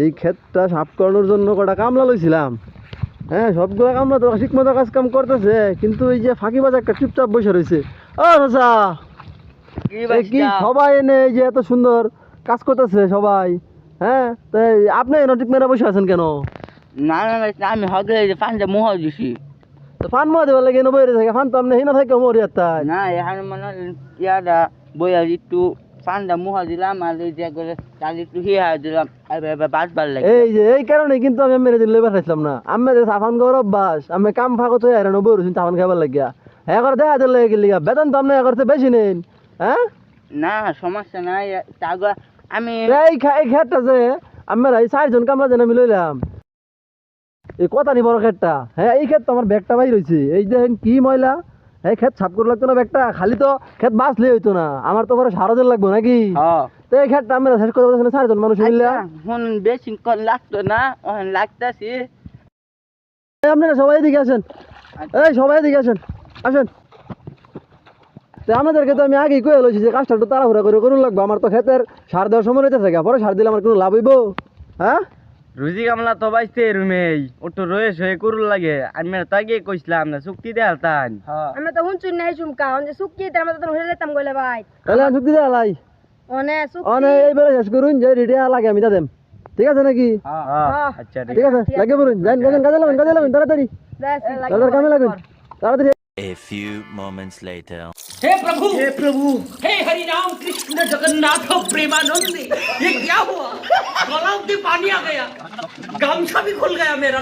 এই ক্ষেতটা সাফ করানোর জন্য কটা কামলা লইছিলাম। হ্যাঁ, সবগুলো কামলা তো ঠিক মতো কাজ কাম করতেছে, কিন্তু এই যে ফাঁকিবাজ একটা চুপচাপ বসে রয়েছে। ও চাচা, কি সবাই এনে এই যে এত সুন্দর কাজ করতেছে সবাই, হ্যাঁ, তাই আপনি এনে ঠিক মেরে বসে আছেন কেন? না না না, আমি হগে যে পাঁচটা মোহর দিছি। তো ফান মা দেওয়ার লাগে এনে বইরে থাকে, ফান তো আপনি হিনা থাকে মরি তাই না এখানে মানে ইয়াদা বইয়া একটু পাঁচটা মোহর দিলাম আর এই যে করে চাল একটু হিয়া দিলাম বাঁচবার লাগে। এই যে এই কারণে কিন্তু আমি মেরে দিলে পাঠাইছিলাম না। আমি যে সাফান গৌরব বাস, আমি কাম ফাঁকো তো এর বই রয়েছেন সাফান খাবার লাগিয়া, হ্যাঁ করে দেখা দিলে গেলি বেতন তো আপনি করতে বেশি নেন। হ্যাঁ, না সমস্যা নাই তাগো আমি এই ক্ষেতটা যে আমরা এই 4 জন কামলা যেন আমি লইলাম, এই কথা নি বড় ক্ষেতটা। হ্যাঁ, এই ক্ষেত তো আমার ব্যাগটা বাই রয়েছে, এই দেখেন কি ময়লা। এই ক্ষেত সাফ করে লাগতো না ব্যাগটা, খালি তো ক্ষেত বাঁচলে হইতো না, আমার তো পরে সারা দিন লাগবো নাকি। তো এই ক্ষেতটা আমরা শেষ করে বলছেন 4 জন মানুষ মিললা। এখন বেশি লাগতো না, এখন লাগতাছি। আপনারা সবাই এদিকে আসেন, এই সবাই এদিকে আসেন, আসেন। তো আমাদেরকে তো আমি আগেই কয়ে লইছি যে কাজটা একটু তাড়াহুড়া করে করুন লাগবো, আমার তো ক্ষেতের সার দেওয়ার সময় রয়েছে থাকে, পরে সার দিলে আমার কোনো লাভ হইব? হ্যাঁ, রুজি কামলা তো বাইতে রুমেই ওটো রয়ে সয়ে করুল লাগে। আমি তাকে কইছিলাম না চুক্তি দেয়াল তান। আমি তো হুনচুন নাই চুমকা যে সুকি তার মতো তো হয়ে যেতাম গলে ভাই। তাহলে আমি চুক্তি দেওয়া লাই অনে সুকি অনে এইবারে শেষ করুন, যে রিডিয়া লাগে আমি দেম, ঠিক আছে নাকি? আচ্ছা ঠিক আছে, লাগে বলুন, যান গাছেন, কাজে লাগবেন তাড়াতাড়ি, তাড়াতাড়ি কামে লাগবেন তাড়াতাড়ি। A few moments later. हे प्रभु हे हरि राम कृष्ण जगन्नाथ प्रेमानंद, ये क्या हुआ? गलाव में पानी आ गया, गामछा भी खुल गया मेरा।